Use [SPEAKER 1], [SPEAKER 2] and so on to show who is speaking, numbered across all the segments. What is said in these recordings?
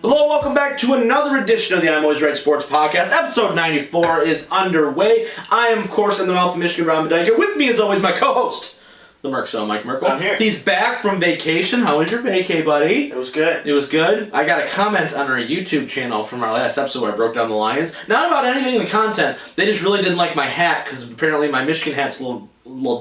[SPEAKER 1] Hello, welcome back to another edition of the I'm Always Right Sports Podcast. Episode 94 is underway. I am, of course, in the mouth of Michigan, Ron Medika. With me, as always, my co-host, the Merc, Mike Merkel.
[SPEAKER 2] I'm here.
[SPEAKER 1] He's back from vacation. How was your vacay, buddy?
[SPEAKER 2] It was good.
[SPEAKER 1] It was good. I got a comment on our YouTube channel from our last episode where I broke down the Lions. Not about anything in the content. They just really didn't like my hat because apparently my Michigan hat's a little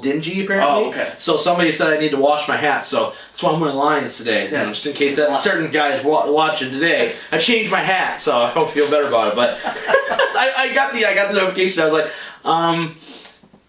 [SPEAKER 1] dingy, apparently.
[SPEAKER 2] Oh, okay.
[SPEAKER 1] So somebody said I need to wash my hat, so that's why I'm wearing Lions today.
[SPEAKER 2] Yeah.
[SPEAKER 1] Just in case that certain guy's watching today. I changed my hat, so I hope you feel better about it. But I got the notification. I was like,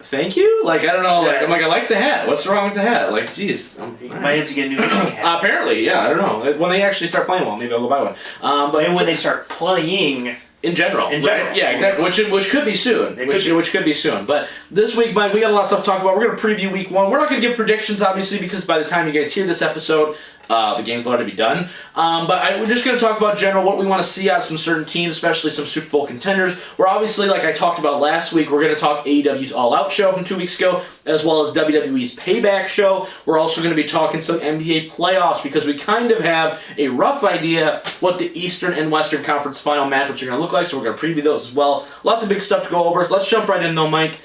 [SPEAKER 1] thank you? Like, I don't know.
[SPEAKER 2] Yeah.
[SPEAKER 1] Like, I like the hat. What's wrong with the hat? Like, geez.
[SPEAKER 2] You might have to get a new Michigan hat.
[SPEAKER 1] Apparently, yeah. I don't know. When they actually start playing well, maybe I'll go buy one. But
[SPEAKER 2] And when they start playing...
[SPEAKER 1] In general.
[SPEAKER 2] In general.
[SPEAKER 1] Right? Yeah, exactly. Which could be soon. Which could be soon. But this week, Mike, we got a lot of stuff to talk about. We're going to preview week one. We're not going to give predictions, obviously, because by the time you guys hear this episode, the game's already be done. But we're just going to talk about general what we want to see out of some certain teams, especially some Super Bowl contenders. We're obviously, like I talked about last week, we're going to talk AEW's All Out show from 2 weeks ago, as well as WWE's Payback show. We're also going to be talking some NBA playoffs because we kind of have a rough idea what the Eastern and Western Conference final matchups are going to look like, so we're going to preview those as well. Lots of big stuff to go over. So let's jump right in, though, Mike.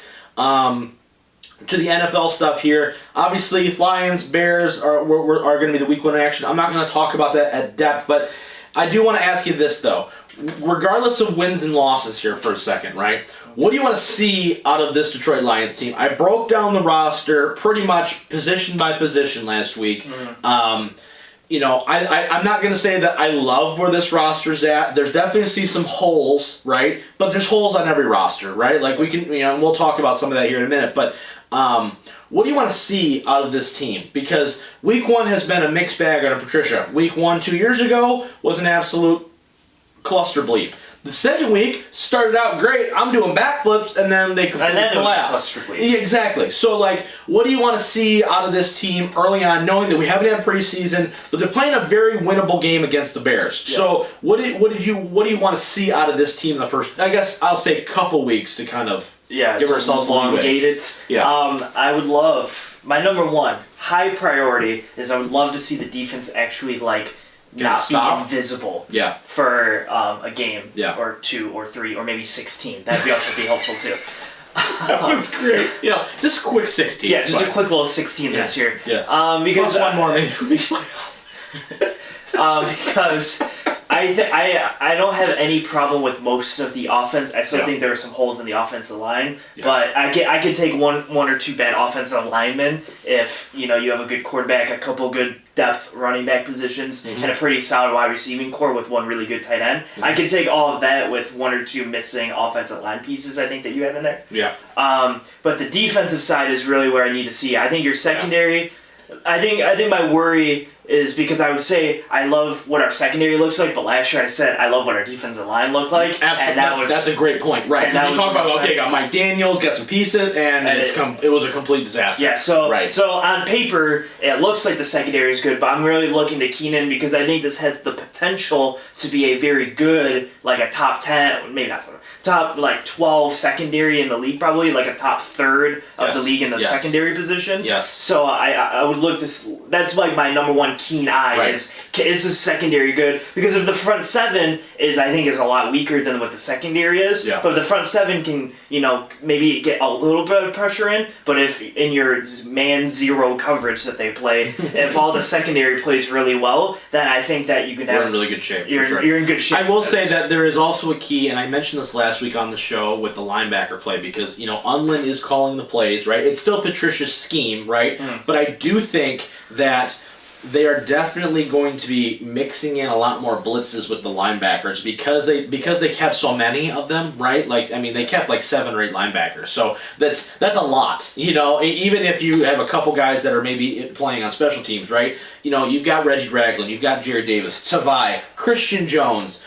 [SPEAKER 1] To the NFL stuff here. Obviously, Lions, Bears are going to be the week one action. I'm not going to talk about that at depth, but I do want to ask you this, though. Regardless of wins and losses here for a second, right? What do you want to see out of this Detroit Lions team? I broke down the roster pretty much position by position last week. I'm not going to say that I love where this roster's at. There's definitely some holes, right? But there's holes on every roster, right? Like we can, and we'll talk about some of that here in a minute, but what do you want to see out of this team? Because week one has been a mixed bag under Patricia. Week 1 2 years ago was an absolute cluster bleep. The second week started out great. I'm doing backflips, and then they completely collapsed. Yeah, exactly. So, what do you want to see out of this team early on, knowing that we haven't had preseason, but they're playing a very winnable game against the Bears? Yeah. So, what do you want to see out of this team in the first? I guess I'll say couple weeks to kind of give ourselves
[SPEAKER 2] elongate it. Yeah. I would love my number one high priority is I would love to see the defense actually not be invisible for a game or 2 or 3 or maybe 16. That'd be also be helpful too.
[SPEAKER 1] That was great. Just a quick 16.
[SPEAKER 2] Yeah, just a quick little 16 this year.
[SPEAKER 1] Yeah.
[SPEAKER 2] Because
[SPEAKER 1] plus one more maybe for me.
[SPEAKER 2] Because I don't have any problem with most of the offense. I still think there are some holes in the offensive line, but I can take one or two bad offensive linemen if you have a good quarterback, a couple good depth running back positions, and a pretty solid wide receiving core with one really good tight end. I can take all of that with 1 or 2 missing offensive line pieces. I think that you have in there.
[SPEAKER 1] Yeah.
[SPEAKER 2] But the defensive side is really where I need to see. I think your secondary. I think my worry is because I would say I love what our secondary looks like, but last year I said I love what our defensive line looked like.
[SPEAKER 1] Absolutely, that's a great point, right? And you talk about got Mike Daniels, got some pieces, and it was a complete disaster.
[SPEAKER 2] Yeah, so on paper it looks like the secondary is good, but I'm really looking to Keenan because I think this has the potential to be a very good, a top 10, maybe not top 12 secondary in the league, probably a top third of the league in the secondary positions.
[SPEAKER 1] Yes.
[SPEAKER 2] So I would look to that's my number one keen eye is the secondary good? Because if the front 7 is a lot weaker than what the secondary is, but if the front 7 can maybe get a little bit of pressure in, but if in your man zero coverage that they play, if all the secondary plays really well, then I think that you can have.
[SPEAKER 1] You're in really good shape.
[SPEAKER 2] You're in good shape.
[SPEAKER 1] I will say that there is also a key, and I mentioned this last week on the show with the linebacker play because Unlin is calling the plays, right? It's still Patricia's scheme, right? But I do think that they are definitely going to be mixing in a lot more blitzes with the linebackers because they kept so many of them, right? They kept 7 or 8 linebackers, so that's a lot. Even if you have a couple guys that are maybe playing on special teams, right? You've got Reggie Ragland, you've got Jared Davis, Tavai, Christian Jones.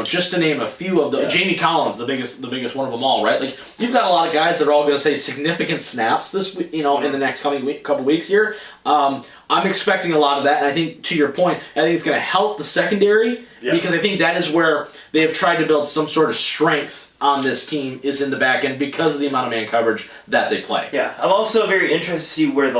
[SPEAKER 1] Just to name a few of the Jamie Collins, the biggest one of them all, right? You've got a lot of guys that are all going to say significant snaps this week, in the next couple weeks here. I'm expecting a lot of that, and I think to your point, I think it's going to help the secondary because I think that is where they have tried to build some sort of strength on this team is in the back end because of the amount of man coverage that they play.
[SPEAKER 2] Yeah, I'm also very interested to see what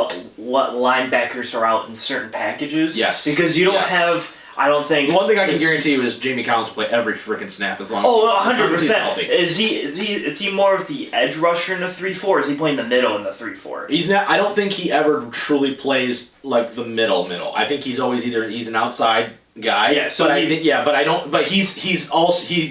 [SPEAKER 2] linebackers are out in certain packages.
[SPEAKER 1] Yes,
[SPEAKER 2] because you don't have I don't think.
[SPEAKER 1] One thing I can guarantee you is Jamie Collins will play every freaking snap as long as he's healthy.
[SPEAKER 2] Is he more of the edge rusher in the 3-4? Is he playing the middle in the 3-4?
[SPEAKER 1] He's not. I don't think he ever truly plays like the middle. I think he's always he's an outside guy.
[SPEAKER 2] Yeah. So
[SPEAKER 1] he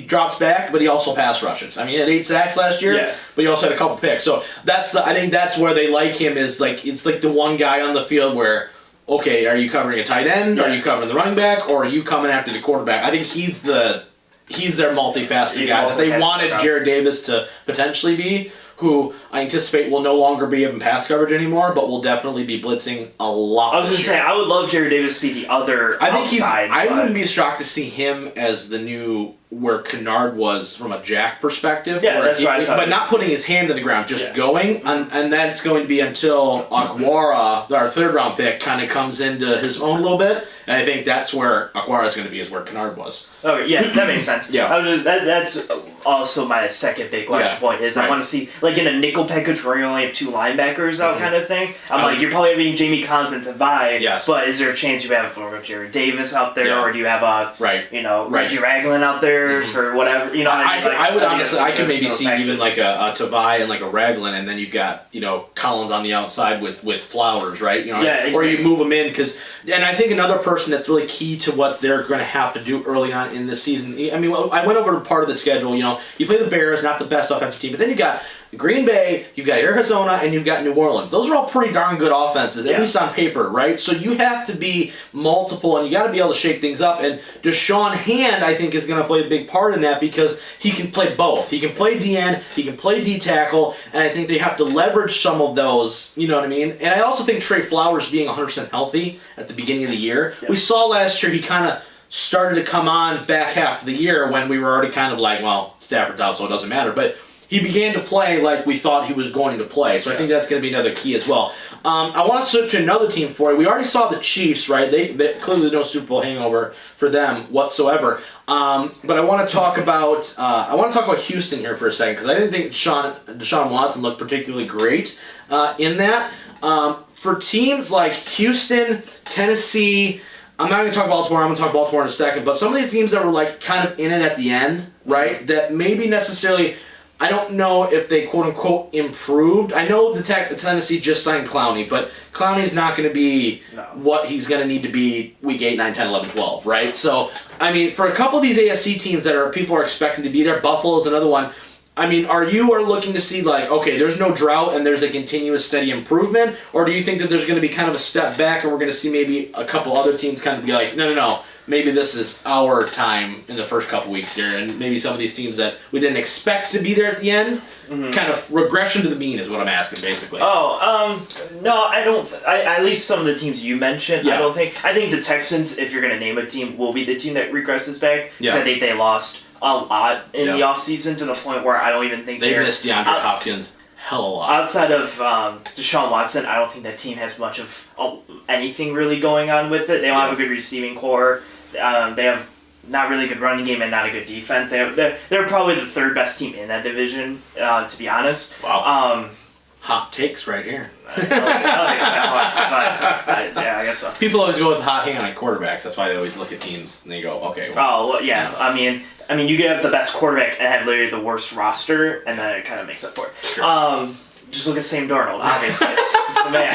[SPEAKER 1] drops back, but he also pass rushes. I mean, he had 8 sacks last year, but he also had a couple picks. So I think that's where they like him is like it's like the one guy on the field where, okay, are you covering a tight end? Yeah. Are you covering the running back? Or are you coming after the quarterback? I think he's their multifaceted guy. They wanted Jared Davis to potentially be, who I anticipate will no longer be in pass coverage anymore, but will definitely be blitzing a lot.
[SPEAKER 2] I was going to say, I would love Jared Davis to be the other outside.
[SPEAKER 1] I wouldn't be shocked to see him as the new where Kennard was from a jack perspective.
[SPEAKER 2] Yeah, that's right.
[SPEAKER 1] But not putting his hand to the ground, just going. And that's going to be until Akwara, our 3rd round pick, kind of comes into his own a little bit. And I think that's where Akwara is going to be, is where Kennard was.
[SPEAKER 2] Okay, yeah, that makes sense.
[SPEAKER 1] Yeah.
[SPEAKER 2] That's also my second big question point is I want to see, like in a nickel package where you only have 2 linebackers out kind of thing. I'm like, you're probably having Jamie Collins and Tavai, but is there a chance you have Jared Davis out there, or do you have Reggie Ragland out there for whatever? You know,
[SPEAKER 1] I would honestly, I could maybe see even like a Tavai and like a Ragland, and then you've got Collins on the outside with Flowers, right?
[SPEAKER 2] Exactly.
[SPEAKER 1] Or you move them in and I think another person that's really key to what they're going to have to do early on in this season. I mean, I went over to part of the schedule. You play the Bears, not the best offensive team, but then you got Green Bay, you've got Arizona, and you've got New Orleans. Those are all pretty darn good offenses, at least on paper, right? So you have to be multiple, and you got to be able to shake things up. And Deshaun Hand, I think, is going to play a big part in that because he can play both. He can play D-end, he can play D-tackle, and I think they have to leverage some of those, you know what I mean? And I also think Trey Flowers being 100% healthy at the beginning of the year. We saw last year he kind of started to come on back half of the year when we were already kind of like, well, Stafford's out, so it doesn't matter. But he began to play like we thought he was going to play. So I think that's going to be another key as well. I want to switch to another team for you. We already saw the Chiefs, right? They clearly no Super Bowl hangover for them whatsoever. But I want to talk about Houston here for a second because I didn't think Deshaun Watson looked particularly great in that. For teams like Houston, Tennessee, I'm not going to talk Baltimore. I'm going to talk Baltimore in a second. But some of these teams that were like kind of in it at the end, right? That maybe necessarily. I don't know if they quote-unquote improved. I know the Tennessee just signed Clowney, but Clowney's not going to be what he's going to need to be week 8, 9, 10, 11, 12, right? So, I mean, for a couple of these AFC teams that people are expecting to be there, Buffalo's another one. I mean, are looking to see like, okay, there's no drought and there's a continuous steady improvement? Or do you think that there's going to be kind of a step back and we're going to see maybe a couple other teams kind of be like, no. Maybe this is our time in the first couple weeks here, and maybe some of these teams that we didn't expect to be there at the end, kind of regression to the mean is what I'm asking, basically.
[SPEAKER 2] No, I don't. At least some of the teams you mentioned, I don't think. I think the Texans, if you're going to name a team, will be the team that regresses back. Because I think they lost a lot in the offseason to the point where I don't even think
[SPEAKER 1] they missed DeAndre Hopkins. Hell a lot.
[SPEAKER 2] Outside of Deshaun Watson, I don't think that team has much of anything really going on with it. They don't have a good receiving core. They have not really good running game and not a good defense. They're probably the 3rd best team in that division, to be honest.
[SPEAKER 1] Wow. Hot takes right here.
[SPEAKER 2] I guess so.
[SPEAKER 1] People always go with hot hand on quarterbacks. That's why they always look at teams and they go, okay.
[SPEAKER 2] Well. Oh, well, yeah. I mean, you could have the best quarterback and have literally the worst roster, and then it kind of makes up for it.
[SPEAKER 1] Sure.
[SPEAKER 2] Just look at Sam Darnold, obviously. It's the man.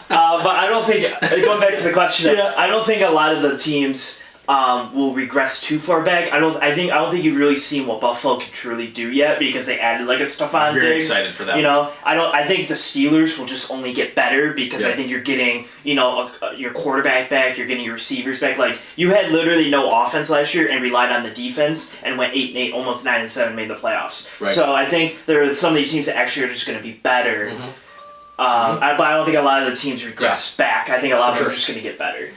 [SPEAKER 2] But I don't think, going back to the question, I don't think a lot of the teams will regress too far back. I don't think you've really seen what Buffalo can truly do yet because they added like a Stephon Diggs.
[SPEAKER 1] Very excited for that.
[SPEAKER 2] I think the Steelers will just only get better because I think you're getting, your quarterback back, you're getting your receivers back. Like you had literally no offense last year and relied on the defense and went 8-8, almost 9-7, made the playoffs. Right. So I think there are some of these teams that actually are just going to be better. But I don't think a lot of the teams regress back. I think a lot of them are just going to get better.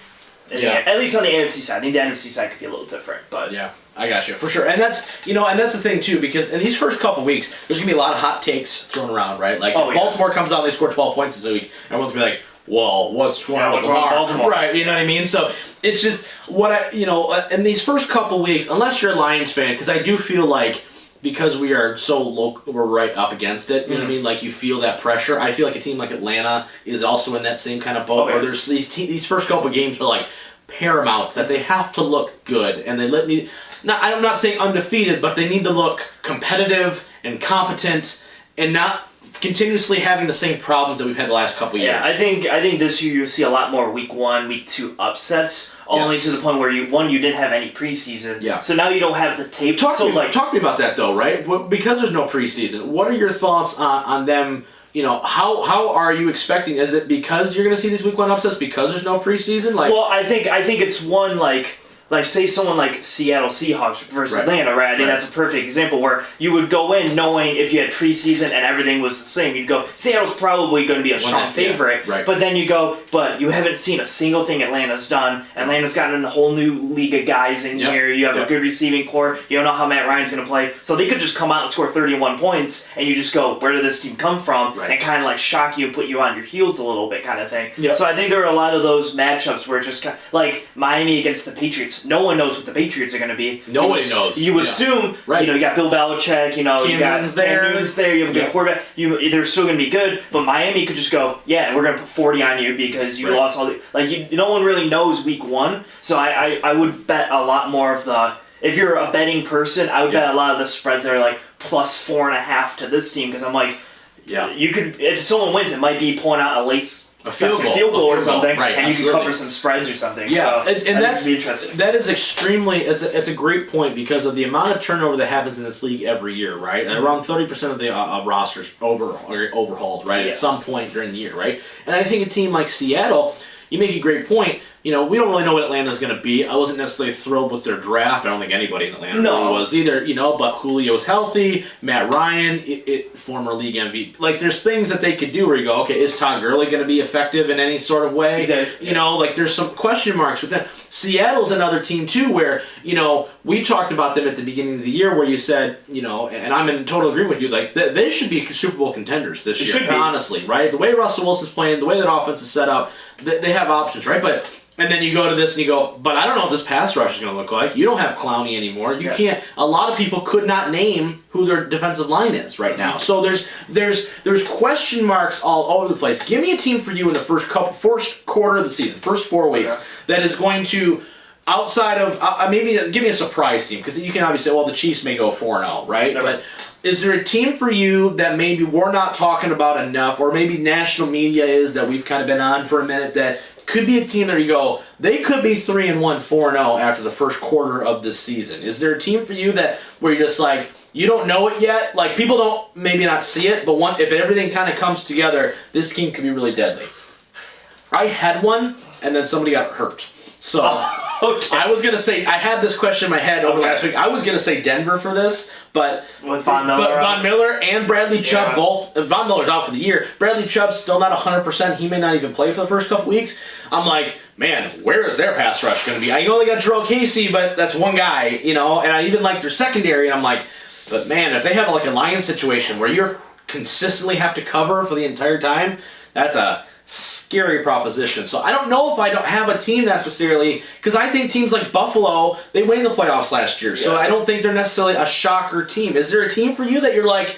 [SPEAKER 2] At least on the AFC side. I think the NFC side could be a little different, but
[SPEAKER 1] I got you for sure. And that's the thing too, because in these first couple weeks, there's gonna be a lot of hot takes thrown around, right? Like if Baltimore comes out and they score 12 points this week, everyone's gonna be like, "Well, what's going on with Baltimore?" Right? You know what I mean? So it's just in these first couple weeks, unless you're a Lions fan, because I do feel like. Because we are so low, we're right up against it. You know what I mean? Like you feel that pressure. I feel like a team like Atlanta is also in that same kind of boat. Where there's these first couple games are like paramount that they have to look good, and I'm not saying undefeated, but they need to look competitive and competent and not continuously having the same problems that we've had the last couple of years.
[SPEAKER 2] Yeah, I think this year you'll see a lot more week 1, week 2 upsets, only to the point where you didn't have any preseason.
[SPEAKER 1] Yeah.
[SPEAKER 2] So now you don't have the tape.
[SPEAKER 1] Talk to me about that though, right? Because there's no preseason. What are your thoughts on them? How are you expecting? Is it because you're going to see these week 1 upsets because there's no preseason?
[SPEAKER 2] Well, I think it's one like say someone like Seattle Seahawks versus Atlanta, right? I think that's a perfect example where you would go in knowing if you had preseason and everything was the same, you'd go, Seattle's probably going to be a strong favorite.
[SPEAKER 1] Right.
[SPEAKER 2] But then you go, but you haven't seen a single thing Atlanta's done. Atlanta's gotten a whole new league of guys in here. You have a good receiving core. You don't know how Matt Ryan's going to play. So they could just come out and score 31 points, and you just go, where did this team come from?
[SPEAKER 1] Right.
[SPEAKER 2] And kind of like shock you and put you on your heels a little bit kind of thing.
[SPEAKER 1] Yep.
[SPEAKER 2] So I think there are a lot of those matchups where it's just kind of, like Miami against the Patriots. No one knows what the Patriots are going to be.
[SPEAKER 1] Nobody knows.
[SPEAKER 2] You assume, you got Bill Belichick, you got Cam Newton's there, you have a good quarterback. They're still going to be good, but Miami could just go, we're going to put 40 on you because you lost all the... no one really knows week 1, so I would bet a lot more of the... If you're a betting person, I would bet a lot of the spreads that are like plus 4.5 to this team, because I'm like, you could... If someone wins, it might be pulling out a field goal or something, and you can cover some spreads or something.
[SPEAKER 1] Yeah,
[SPEAKER 2] so
[SPEAKER 1] and that's
[SPEAKER 2] interesting.
[SPEAKER 1] That is extremely. It's a great point because of the amount of turnover that happens in this league every year, right? And around 30% of the rosters overhauled, right, at some point during the year, right? And I think a team like Seattle, you make a great point. We don't really know what Atlanta's going to be. I wasn't necessarily thrilled with their draft. I don't think anybody in Atlanta really was either, but Julio's healthy. Matt Ryan, former league MVP. Like, there's things that they could do where you go, okay, is Todd Gurley going to be effective in any sort of way?
[SPEAKER 2] Exactly.
[SPEAKER 1] There's some question marks with them. Seattle's another team, too, where, we talked about them at the beginning of the year where you said, and I'm in total agreement with you, like, they should be Super Bowl contenders this year, honestly, right? The way Russell Wilson's playing, the way that offense is set up, they have options, right? And then you go to this and you go, but I don't know what this pass rush is going to look like. You don't have Clowney anymore. You can't. A lot of people could not name who their defensive line is right now. So there's question marks all over the place. Give me a team for you in the first quarter of the season, first 4 weeks, that is going to, outside of maybe give me a surprise team, because you can obviously say, well, the Chiefs may go 4-0, right? But is there a team for you that maybe we're not talking about enough, or maybe national media is, that we've kind of been on for a minute, that could be a team that you go, they could be 3-1, 4-0 after the first quarter of this season? Is there a team for you that where you're just like, you don't know it yet? Like, people don't maybe not see it, but if everything kind of comes together, this team could be really deadly. I had one, and then somebody got hurt. So I was going to say, I had this question in my head over last week. I was going to say Denver for this, but Von Miller and Bradley Chubb both. Von Miller's out for the year. Bradley Chubb's still not 100%. He may not even play for the first couple weeks. I'm like, man, where is their pass rush going to be? I only got Jarrell Casey, but that's one guy, and I even like their secondary, and I'm like, but man, if they have like a Lions situation where you're consistently have to cover for the entire time, that's a scary proposition. So I don't know if I don't have a team necessarily, because I think teams like Buffalo, they went in the playoffs last year, so I don't think they're necessarily a shocker team. Is there a team for you that you're like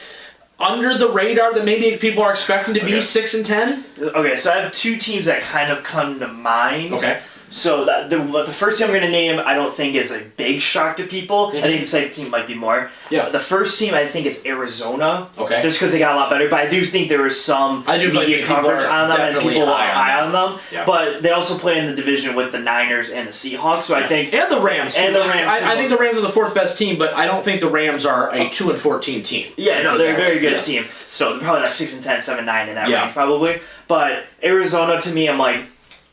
[SPEAKER 1] under the radar that maybe people are expecting to be 6-10?
[SPEAKER 2] Okay, so I have 2 teams that kind of come to mind.
[SPEAKER 1] Okay.
[SPEAKER 2] So the first team I'm going to name, I don't think is a big shock to people. I think the second team might be more. Yeah. The first team I think is Arizona. Okay. Just because they got a lot better, but I do think there was some media coverage on them and people are high on them. Yeah. But they also play in the division with the Niners and the Seahawks, so I think
[SPEAKER 1] and the Rams. I think the Rams are the 4th best team, but I don't think the Rams are a 2-14 team.
[SPEAKER 2] Yeah, no, they're a very good team. So they're probably like 6-10, 7-9 in that range probably. But Arizona to me, I'm like,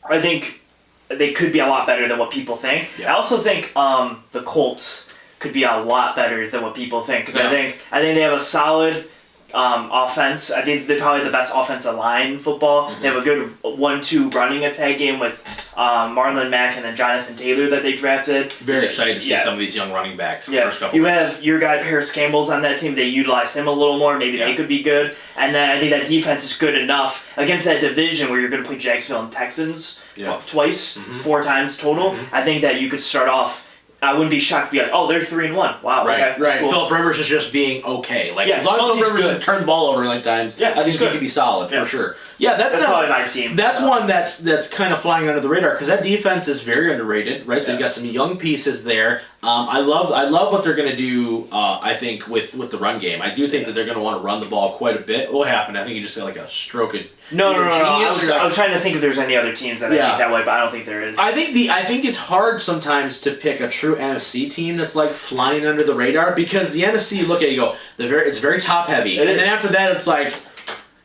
[SPEAKER 2] I think they could be a lot better than what people think. Yeah. I also think the Colts could be a lot better than what people think, because I think they have a solid offense. I think they're probably the best offensive line in football. They have a good 1-2 running attack game with Marlon Mack and then Jonathan Taylor that they drafted.
[SPEAKER 1] Very excited to see some of these young running backs.
[SPEAKER 2] Yeah.
[SPEAKER 1] First couple
[SPEAKER 2] you
[SPEAKER 1] weeks.
[SPEAKER 2] have your guy Paris Campbell's on that team. They utilized him a little more. Maybe they could be good. And then I think that defense is good enough against that division where you're going to play Jacksonville and Texans twice, 4 times total. I think that you could start off I wouldn't be shocked to be like, oh, they're 3-1. Wow.
[SPEAKER 1] Right,
[SPEAKER 2] okay,
[SPEAKER 1] right.
[SPEAKER 2] cool.
[SPEAKER 1] Philip Rivers is just being okay. Like
[SPEAKER 2] Yeah,
[SPEAKER 1] as long as Philip Rivers
[SPEAKER 2] good.
[SPEAKER 1] doesn't turn the ball over like times,
[SPEAKER 2] Yeah,
[SPEAKER 1] I think
[SPEAKER 2] he's
[SPEAKER 1] he
[SPEAKER 2] good.
[SPEAKER 1] could be solid for sure. Yeah, that's
[SPEAKER 2] probably my team.
[SPEAKER 1] That's one that's kind of flying under the radar because that defense is very underrated. Right, they've got some young pieces there. I love what they're gonna do. I think with the run game, I do think that they're gonna want to run the ball quite a bit. What happened? I think you just got like a stroke of
[SPEAKER 2] No.
[SPEAKER 1] genius.
[SPEAKER 2] I was trying to think if there's any other teams that I think that way, but I don't think there is.
[SPEAKER 1] I think it's hard sometimes to pick a true NFC team that's like flying under the radar because the NFC, look at it, you go, it's very top heavy, and then after that it's like,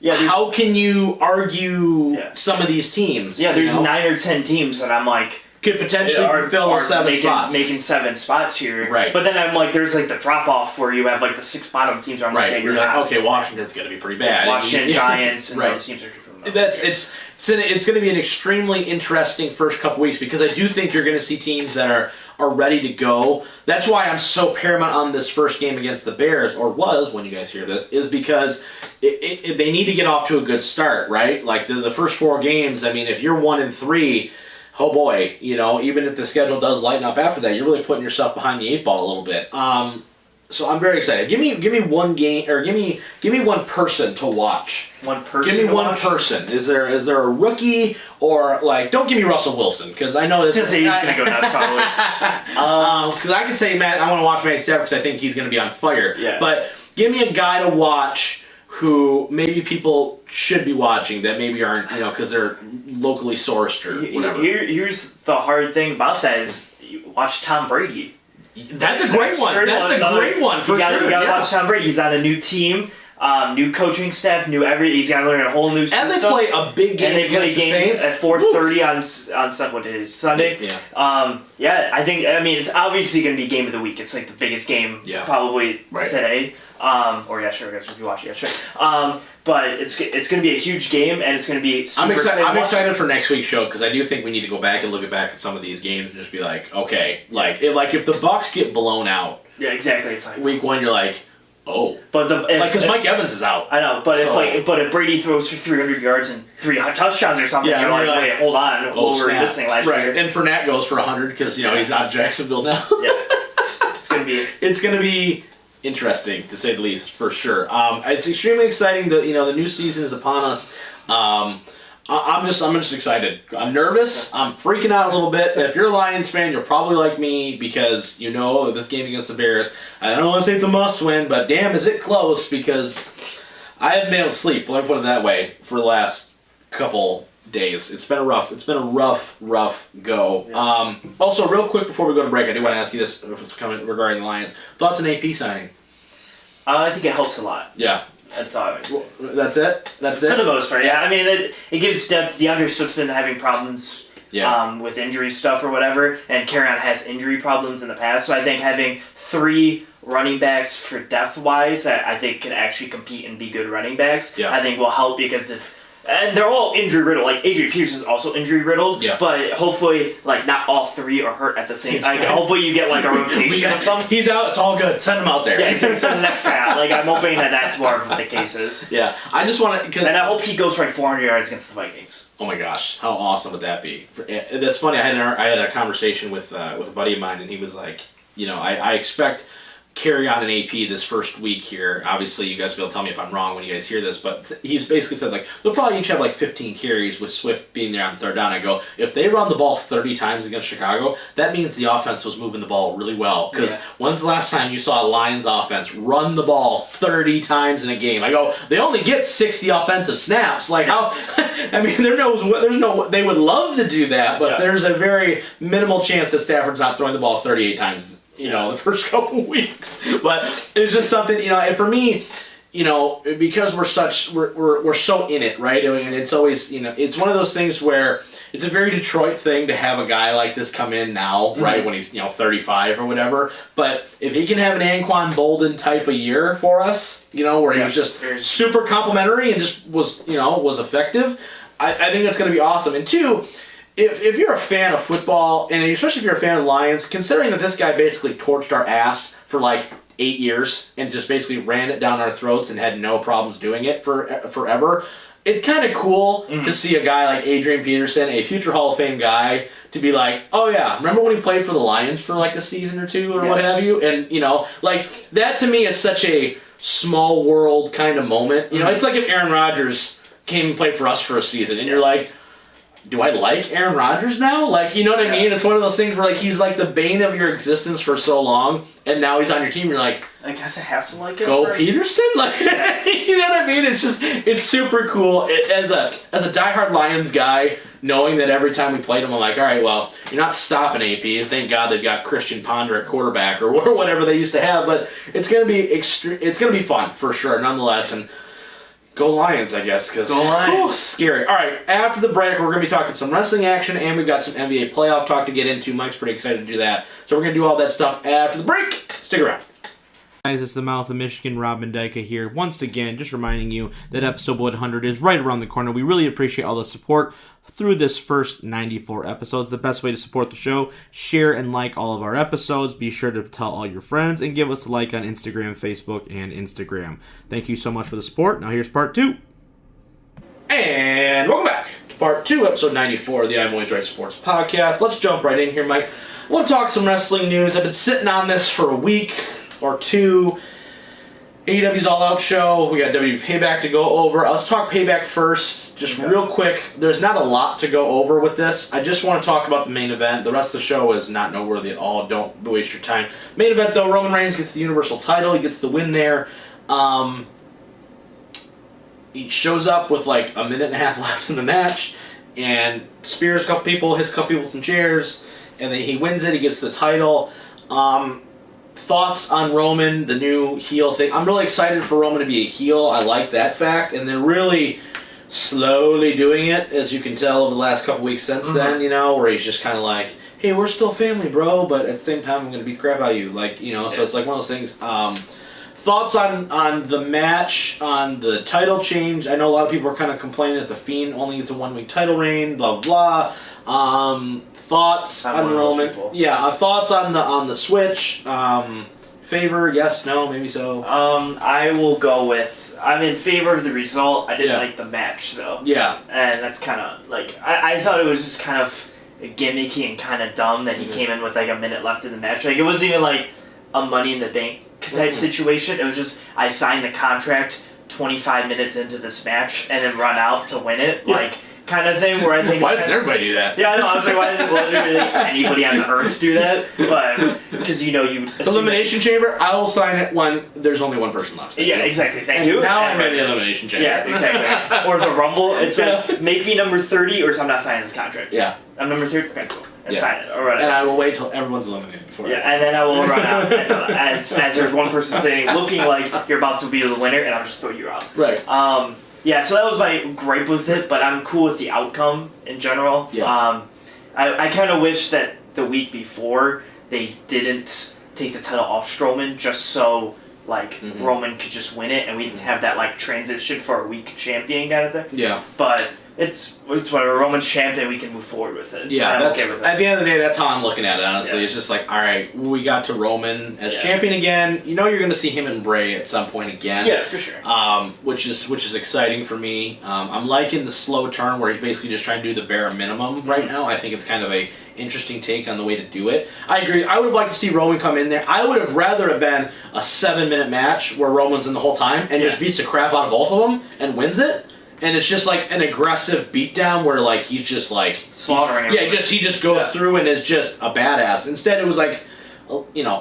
[SPEAKER 1] how can you argue some of these teams?
[SPEAKER 2] Yeah, there's 9 or 10 teams that I'm like
[SPEAKER 1] could potentially fill 7 spots,
[SPEAKER 2] making 7 spots here.
[SPEAKER 1] Right.
[SPEAKER 2] But then I'm like, there's like the drop off where you have like the 6 bottom teams. Where I'm like,
[SPEAKER 1] you're like, okay, Washington's gonna be pretty bad.
[SPEAKER 2] Washington Giants and those teams are.
[SPEAKER 1] It's going to be an extremely interesting first couple weeks because I do think you're going to see teams that are ready to go. That's why I'm so paramount on this first game against the Bears, or was when you guys hear this, is because they need to get off to a good start, right? Like the first 4 games. I mean, if you're 1-3, oh boy, even if the schedule does lighten up after that, you're really putting yourself behind the 8 ball a little bit. So I'm very excited. Give me one game, or give me one person to watch.
[SPEAKER 2] One person.
[SPEAKER 1] Give me one person. Is there a rookie or like? Don't give me Russell Wilson because I know this.
[SPEAKER 2] He's gonna go nuts probably.
[SPEAKER 1] Because I can say I want to watch Matty Stafford because I think he's gonna be on fire.
[SPEAKER 2] Yeah.
[SPEAKER 1] But give me a guy to watch who maybe people should be watching that maybe aren't, because they're locally sourced or whatever.
[SPEAKER 2] Here's the hard thing about that is you watch Tom Brady.
[SPEAKER 1] That's a great one. That's a great one for sure.
[SPEAKER 2] You gotta watch Tom Brady. He's on a new team, new coaching staff, he's gotta learn a whole new system.
[SPEAKER 1] And they play a big game.
[SPEAKER 2] And they play a game
[SPEAKER 1] Saints
[SPEAKER 2] at 4:30 on Sunday. What it is, Sunday?
[SPEAKER 1] Yeah.
[SPEAKER 2] I mean, it's obviously gonna be game of the week. It's like the biggest game probably today. Or yeah, sure, I guess if you watch it, yeah, sure. But it's going to be a huge game, and it's going to be super
[SPEAKER 1] I'm excited for next week's show because I do think we need to go back and look back at some of these games and just be like, okay, if the Bucs get blown out,
[SPEAKER 2] yeah, exactly. It's like
[SPEAKER 1] week 1, you're like, oh,
[SPEAKER 2] but
[SPEAKER 1] because Mike Evans is out.
[SPEAKER 2] I know, but if Brady throws for 300 yards and 3 touchdowns or something, you're like, wait, hold on, we were this thing last year,
[SPEAKER 1] and Fournette goes for 100 because he's out of Jacksonville now.
[SPEAKER 2] Yeah, it's gonna be
[SPEAKER 1] interesting to say the least, for sure. It's extremely exciting that the new season is upon us. I'm just excited. I'm nervous. I'm freaking out a little bit. If you're a Lions fan, you're probably like me because this game against the Bears. I don't want to say it's a must-win, but damn, is it close? Because I haven't been able to sleep. Let me put it that way for the last couple days. It's been a rough go.
[SPEAKER 2] Yeah.
[SPEAKER 1] Also, real quick before we go to break, I do want to ask you this if it's coming regarding the Lions. Thoughts on AP signing?
[SPEAKER 2] I think it helps a lot.
[SPEAKER 1] Yeah.
[SPEAKER 2] That's all I would say.
[SPEAKER 1] That's it?
[SPEAKER 2] For the most part, yeah. I mean, it gives depth. DeAndre Swift's been having problems with injury stuff or whatever, and Kerryon has injury problems in the past, so I think having 3 running backs for depth-wise that I think can actually compete and be good running backs, I think will help because and they're all injury riddled. Like Adrian Peterson's also injury riddled.
[SPEAKER 1] Yeah.
[SPEAKER 2] But hopefully, not all 3 are hurt at the same time. Hopefully, you get a rotation of them.
[SPEAKER 1] He's out. It's all good. Send him out there.
[SPEAKER 2] Yeah, exactly. Send the next guy out. I'm hoping that's more of the case is.
[SPEAKER 1] Yeah. I just want to
[SPEAKER 2] and I hope he goes for 400 yards against the Vikings.
[SPEAKER 1] Oh my gosh, how awesome would that be? That's funny. I had a conversation with a buddy of mine, and he was like, I expect carry on an AP this first week here. Obviously, you guys will be able to tell me if I'm wrong when you guys hear this, but he's basically said they'll probably each have 15 carries with Swift being there on 3rd down. I go, if they run the ball 30 times against Chicago, that means the offense was moving the ball really well. Because when's the last time you saw a Lions offense run the ball 30 times in a game? I go, they only get 60 offensive snaps. How? I mean, there's no. They would love to do that, but there's a very minimal chance that Stafford's not throwing the ball 38 times. The first couple weeks, but it's just something, and for me, because we're so in it, right? And it's always, it's one of those things where it's a very Detroit thing to have a guy like this come in now, right? When he's, 35 or whatever. But if he can have an Anquan Bolden type of year for us, where he was just super complimentary and just was effective, I think that's going to be awesome. And 2, If you're a fan of football, and especially if you're a fan of the Lions, considering that this guy basically torched our ass for 8 years and just basically ran it down our throats and had no problems doing it forever. It's kind of cool to see a guy like Adrian Peterson, a future Hall of Fame guy, to be like, oh yeah, remember when he played for the Lions for like a season or two or what have you? And, like, that to me is such a small world kind of moment. It's like if Aaron Rodgers came and played for us for a season and you're like, do I like Aaron Rodgers now? Like, you know what I mean? It's one of those things where, like, he's like the bane of your existence for so long, and now he's on your team, you're like,
[SPEAKER 2] I guess I have to like him.
[SPEAKER 1] Go Peterson? Like, you know what I mean? It's super cool. As a diehard Lions guy, knowing that every time we played him, I'm like, all right, well, you're not stopping AP. Thank God they've got Christian Ponder at quarterback or whatever they used to have, but it's gonna be it's gonna be fun for sure, nonetheless. And go Lions, I guess, because
[SPEAKER 2] go Lions.
[SPEAKER 1] Scary. All right, after the break, we're going to be talking some wrestling action, and we've got some NBA playoff talk to get into. Mike's pretty excited to do that. So we're going to do all that stuff after the break. Stick around. Guys, it's the Mouth of Michigan, Rob Mendyka here. Once again, just reminding you that episode 100 is right around the corner. We really appreciate all the support through this first 94 episodes. The best way to support the show, share and like all of our episodes. Be sure to tell all your friends and give us a like on Instagram, Facebook, and Instagram. Thank you so much for the support. Now here's part 2. And welcome back to part 2, episode 94 of the I'm Always Right Sports podcast. Let's jump right in here, Mike. I want to talk some wrestling news. I've been sitting on this for a week or two. AEW's All Out show. We got WWE Payback to go over. Let's talk Payback first, just real quick. There's not a lot to go over with this. I just want to talk about the main event. The rest of the show is not noteworthy at all. Don't waste your time. Main event, though, Roman Reigns gets the Universal title. He gets the win there. He shows up with like a minute and a half left in the match and spears a couple people, hits a couple people with some chairs, and then he wins it. He gets the title. Thoughts on Roman, the new heel thing? I'm really excited for Roman to be a heel. I like that fact. And they're really slowly doing it, as you can tell over the last couple weeks since then, where he's just kind of like, hey, we're still family, bro, but at the same time, I'm going to beat the crap out of you. Like, so it's like one of those things. Thoughts on the match, on the title change? I know a lot of people are kind of complaining that The Fiend only gets a 1-week title reign, blah, blah, blah. Thoughts on Roman? Yeah, thoughts on the switch. Favor? Yes, no, maybe so.
[SPEAKER 2] I will go with, I'm in favor of the result. I didn't like the match though.
[SPEAKER 1] Yeah.
[SPEAKER 2] And that's kind of like, I thought it was just kind of gimmicky and kind of dumb that he came in with like a minute left in the match. Like it wasn't even like a Money in the Bank type situation. It was just I signed the contract 25 minutes into this match and then run out to win it. Like kind of thing where I think
[SPEAKER 1] why doesn't everybody do that?
[SPEAKER 2] Yeah, I know. I was like, why doesn't literally anybody on the earth do that? But because you
[SPEAKER 1] Elimination Chamber, I will sign it when there's only one person left.
[SPEAKER 2] Yeah, exactly. Thank you.
[SPEAKER 1] Now I'm in the Elimination Chamber.
[SPEAKER 2] Yeah, exactly. Or the Rumble. It's like make me number 30, or I'm not signing this contract.
[SPEAKER 1] Yeah,
[SPEAKER 2] I'm number 30. Okay, cool. And sign it. All right.
[SPEAKER 1] And I will wait till everyone's eliminated before.
[SPEAKER 2] Yeah, and then I will run out as there's one person sitting, looking like you're about to be the winner, and I'll just throw you out.
[SPEAKER 1] Right.
[SPEAKER 2] Yeah, so that was my gripe with it, but I'm cool with the outcome in general.
[SPEAKER 1] Yeah.
[SPEAKER 2] I kind of wish that the week before they didn't take the title off Strowman just so Roman could just win it and we didn't have that transition for a weak champion kind of thing. Yeah. But it's whatever. Roman's champion, we can move forward with it.
[SPEAKER 1] Yeah, that's, okay with that. At the end of the day, that's how I'm looking at it, honestly. Yeah. It's just like, all right, we got to Roman as champion again. You're going to see him and Bray at some point again.
[SPEAKER 2] Yeah, for sure.
[SPEAKER 1] Which is exciting for me. I'm liking the slow turn where he's basically just trying to do the bare minimum right now. I think it's kind of a interesting take on the way to do it. I agree. I would have liked to see Roman come in there. I would have rather have been a 7-minute match where Roman's in the whole time and just beats the crap out of both of them and wins it. And it's just like an aggressive beatdown where he's just
[SPEAKER 2] slaughtering everybody.
[SPEAKER 1] Yeah, he just goes through and is just a badass. Instead it was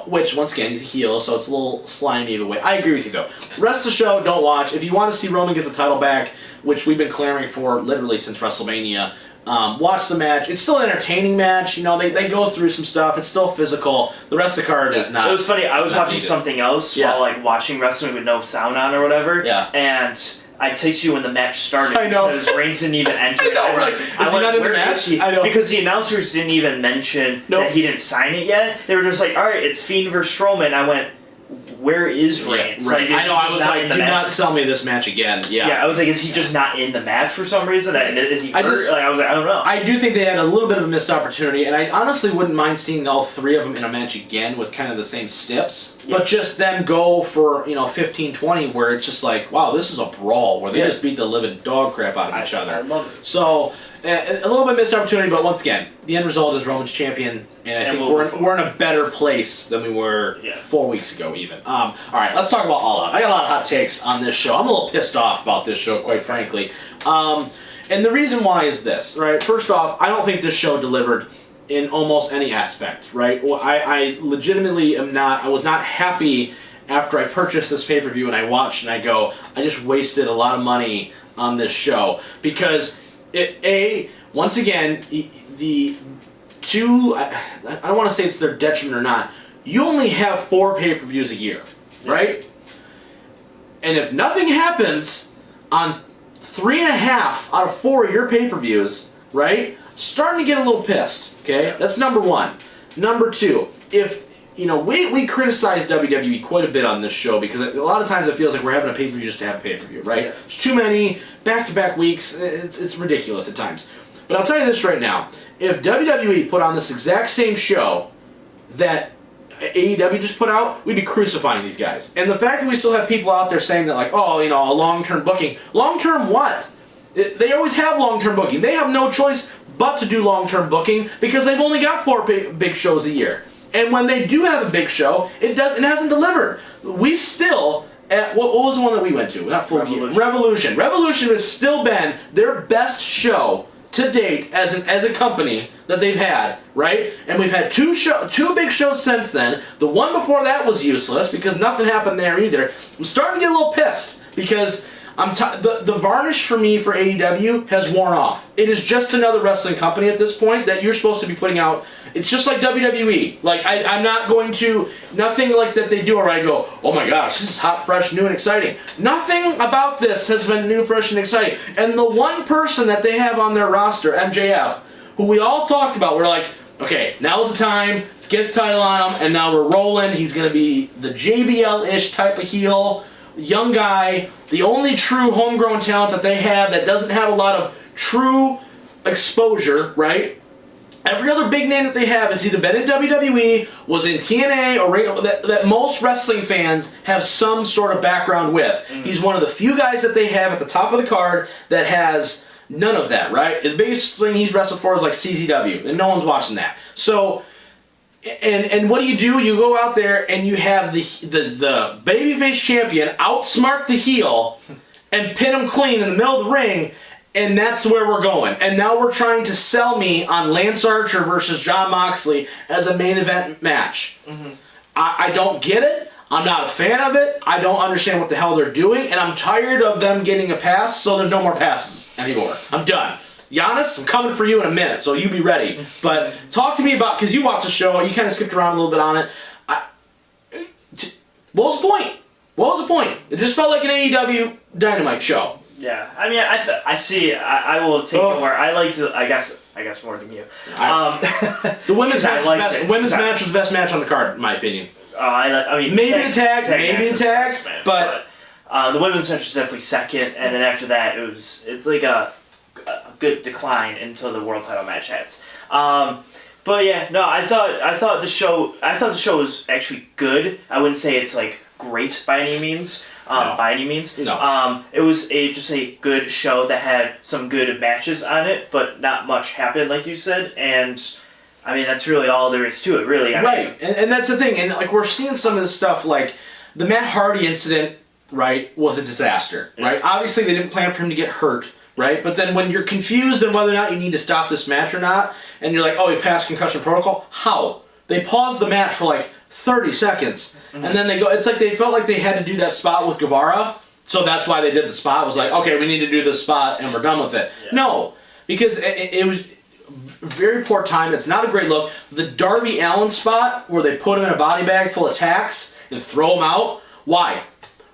[SPEAKER 1] which once again he's a heel, so it's a little slimy of a way. I agree with you though. The rest of the show, don't watch. If you want to see Roman get the title back, which we've been clamoring for literally since WrestleMania, watch the match. It's still an entertaining match. They go through some stuff. It's still physical. The rest of the card is not.
[SPEAKER 2] It was funny. I was watching something else while watching wrestling with no sound on or whatever.
[SPEAKER 1] Yeah.
[SPEAKER 2] And I text you when the match started.
[SPEAKER 1] I know.
[SPEAKER 2] Because Reigns didn't even enter.
[SPEAKER 1] I know, right? Is he not in the match?
[SPEAKER 2] I know. Because the announcers didn't even mention that he didn't sign it yet. They were just like, all right, it's Fiend versus Strowman. I went, where is Rant?
[SPEAKER 1] Right.
[SPEAKER 2] Like,
[SPEAKER 1] I know. I was like, do not
[SPEAKER 2] match?
[SPEAKER 1] sell me this match again. Yeah.
[SPEAKER 2] Yeah, I was like, is he just not in the match for some reason? Is he hurt? I was like, I don't know.
[SPEAKER 1] I do think they had a little bit of a missed opportunity, and I honestly wouldn't mind seeing all three of them in a match again with kind of the same steps, but just them go for 15-20 where it's just like, wow, this is a brawl where they just beat the living dog crap out of each other.
[SPEAKER 2] I love it.
[SPEAKER 1] So a little bit missed opportunity, but once again, the end result is Roman's champion, and I think we're in a better place than we were 4 weeks ago even. All right, let's talk about All Out. I got a lot of hot takes on this show. I'm a little pissed off about this show, quite frankly. And the reason why is this, right? First off, I don't think this show delivered in almost any aspect, right? Well, I legitimately I was not happy after I purchased this pay-per-view and I watched and I go, I just wasted a lot of money on this show because once again, the two, I don't want to say it's their detriment or not, you only have 4 pay-per-views a year, right? And if nothing happens on 3.5 out of 4 of your pay-per-views, right, starting to get a little pissed, okay? That's number 1. Number 2, if, we criticize WWE quite a bit on this show because a lot of times it feels like we're having a pay-per-view just to have a pay-per-view, right?
[SPEAKER 2] Yeah.
[SPEAKER 1] There's too many back-to-back weeks. It's ridiculous at times. But I'll tell you this right now. If WWE put on this exact same show that AEW just put out, we'd be crucifying these guys. And the fact that we still have people out there saying that, like, oh, a long-term booking. Long-term what? They always have long-term booking. They have no choice but to do long-term booking because they've only got 4 big shows a year. And when they do have a big show, it hasn't delivered. We still, what was the one that we went to? Not Full Gear. Revolution. Revolution has still been their best show to date as a company that they've had, right? And we've had two big shows since then. The one before that was useless because nothing happened there either. I'm starting to get a little pissed because the varnish for me for AEW has worn off. It is just another wrestling company at this point that you're supposed to be putting out. It's just like WWE. Like, I'm not going to, nothing like that they do where I go, oh my gosh, this is hot, fresh, new, and exciting. Nothing about this has been new, fresh, and exciting. And the one person that they have on their roster, MJF, who we all talked about, we're like, okay, now's the time, let's get the title on him, and now we're rolling. He's going to be the JBL-ish type of heel, young guy, the only true homegrown talent that they have that doesn't have a lot of true exposure, right? Every other big name that they have has either been in WWE, was in TNA, or that most wrestling fans have some sort of background with. He's one of the few guys that they have at the top of the card that has none of that, right? The biggest thing he's wrestled for is like CZW, and no one's watching that. So, and what do? You go out there and you have the babyface champion outsmart the heel and pin him clean in the middle of the ring. And that's where we're going. And now we're trying to sell me on Lance Archer versus Jon Moxley as a main event match. I don't get it. I'm not a fan of it. I don't understand what the hell they're doing. And I'm tired of them getting a pass, so there's no more passes anymore. I'm done. Giannis, I'm coming for you in a minute, so you be ready. But talk to me about, because you watched the show, you kind of skipped around a little bit on it. What was the point? What was the point? It just felt like an AEW Dynamite show.
[SPEAKER 2] Yeah, I mean, I see. I will take it where I like to. I guess more than you.
[SPEAKER 1] The women's match was the best match on the card, in my opinion.
[SPEAKER 2] I mean,
[SPEAKER 1] maybe the tag, but
[SPEAKER 2] the women's match was definitely second, and then after that, it's like a good decline until the world title match ends. But yeah, no, I thought the show was actually good. I wouldn't say it's like great by any means.
[SPEAKER 1] No.
[SPEAKER 2] It was just a good show that had some good matches on it, but not much happened, like you said. And I mean, that's really all there is to it, really.
[SPEAKER 1] Right, and that's the thing. And like we're seeing some of this stuff, like the Matt Hardy incident, right, was a disaster, right? Obviously, they didn't plan for him to get hurt. Right? But then when you're confused on whether or not you need to stop this match or not, and you're like, oh, he passed concussion protocol, how? They paused the match for like 30 seconds, and then they go, it's like they felt like they had to do that spot with Guevara, so that's why they did the spot. It was like, okay, we need to do this spot, and we're done with it. Yeah. No, because it was very poor time. It's not a great look. The Darby Allin spot, where they put him in a body bag full of tacks and throw him out, why?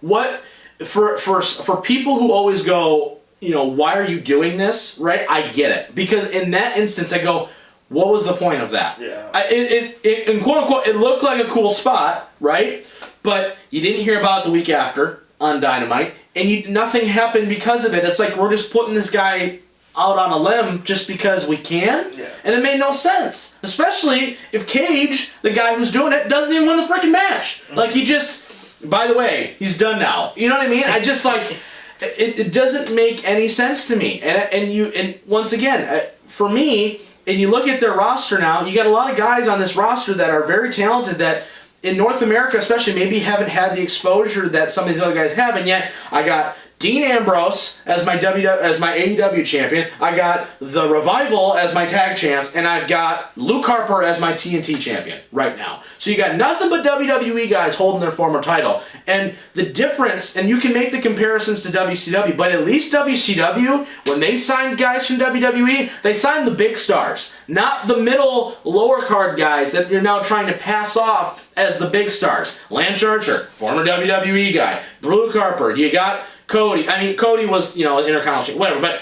[SPEAKER 1] What? For people who always go, why are you doing this, right? I get it. Because in that instance, I go, what was the point of that?
[SPEAKER 2] Yeah.
[SPEAKER 1] And quote unquote, it looked like a cool spot, right? but you didn't hear about it the week after on Dynamite, and nothing happened because of it. It's like we're just putting this guy out on a limb just because we can, and it made no sense. Especially if Cage, the guy who's doing it, doesn't even win the freaking match. Like, he just, by the way, he's done now. You know what I mean? I just, like, it doesn't make any sense to me. And once again, for me, and you look at their roster now, you got a lot of guys on this roster that are very talented that in North America especially maybe haven't had the exposure that some of these other guys have, and yet I got Dean Ambrose as my AEW champion, I got The Revival as my tag champs, and I've got Luke Harper as my TNT champion right now. So you got nothing but WWE guys holding their former title. And the difference, and you can make the comparisons to WCW, but at least WCW, when they signed guys from WWE, they signed the big stars, not the middle lower card guys that you're now trying to pass off as the big stars. Lance Archer, former WWE guy. Luke Harper, you got Cody. I mean, Cody was, an Intercontinental, whatever. But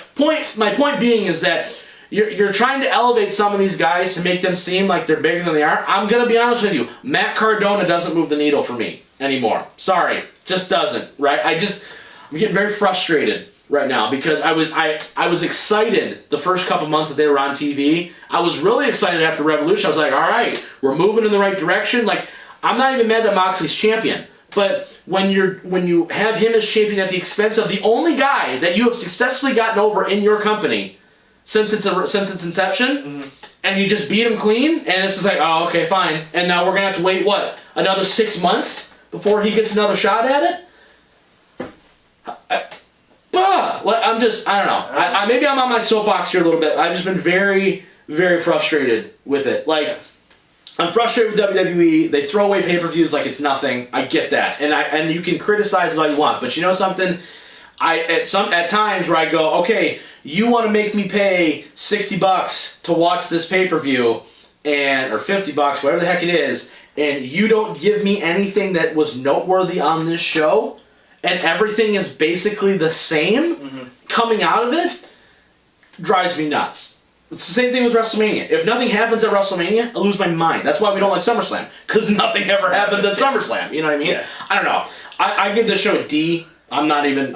[SPEAKER 1] my point being is that you're trying to elevate some of these guys to make them seem like they're bigger than they are. I'm going to be honest with you. Matt Cardona doesn't move the needle for me anymore. Sorry. Just doesn't, right? I'm getting very frustrated right now because I was excited the first couple months that they were on TV. I was really excited after Revolution. I was like, all right, we're moving in the right direction. Like, I'm not even mad that Moxley's champion. But when you have him as champion at the expense of the only guy that you have successfully gotten over in your company since its inception, and you just beat him clean, and it's just like, oh, okay, fine. And now we're going to have to wait, another 6 months before he gets another shot at it? I don't know. Maybe I'm on my soapbox here a little bit. I've just been very, very frustrated with it. Like, I'm frustrated with WWE. They throw away pay-per-views like it's nothing. I get that, and you can criticize it all you want. But you know something? At times where I go, okay, you want to make me pay $60 to watch this pay-per-view, or $50, whatever the heck it is, and you don't give me anything that was noteworthy on this show, and everything is basically the same coming out of it, drives me nuts. It's the same thing with WrestleMania. If nothing happens at WrestleMania, I lose my mind. That's why we don't like SummerSlam, because nothing ever happens at SummerSlam. You know what I mean? Yeah. I don't know. I give this show a D. I'm not even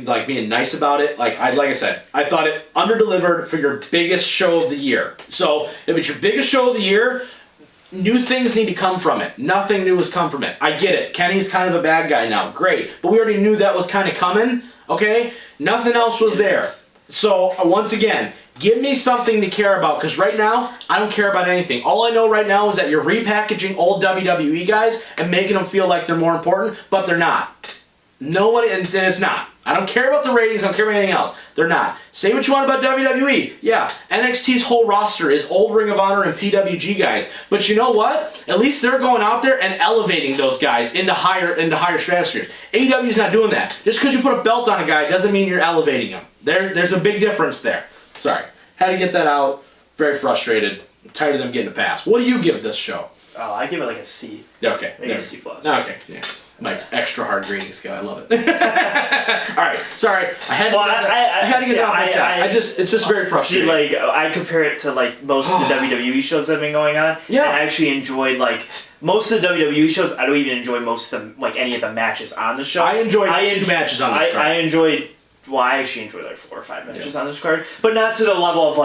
[SPEAKER 1] like being nice about it. Like I said, I thought it underdelivered for your biggest show of the year. So if it's your biggest show of the year, new things need to come from it. Nothing new has come from it. I get it. Kenny's kind of a bad guy now. Great. But we already knew that was kind of coming. Okay? Nothing else was there. So once again, give me something to care about, because right now, I don't care about anything. All I know right now is that you're repackaging old WWE guys and making them feel like they're more important, but they're not. Nobody, and it's not. I don't care about the ratings, I don't care about anything else. They're not. Say what you want about WWE. Yeah, NXT's whole roster is old Ring of Honor and PWG guys. But you know what? At least they're going out there and elevating those guys into higher stratospheres. AEW's not doing that. Just because you put a belt on a guy doesn't mean you're elevating him. There's a big difference there. Sorry. Had to get that out. Very frustrated. I'm tired of them getting a pass. What do you give this show?
[SPEAKER 2] Oh, I give it like a C.
[SPEAKER 1] Okay.
[SPEAKER 2] Maybe a C+.
[SPEAKER 1] Okay, yeah. Mike's extra hard grading scale. I love it. All right, sorry. I had to get it off my chest. It's just very frustrating.
[SPEAKER 2] See, I compare it to most of the WWE shows that have been going on.
[SPEAKER 1] Yeah.
[SPEAKER 2] And I actually enjoyed most of the WWE shows. I don't even enjoy most of them, any of the matches on the show.
[SPEAKER 1] I enjoyed 2 matches on this card.
[SPEAKER 2] I enjoyed. Well, I actually enjoyed 4 or 5 matches on this card, but not to the level of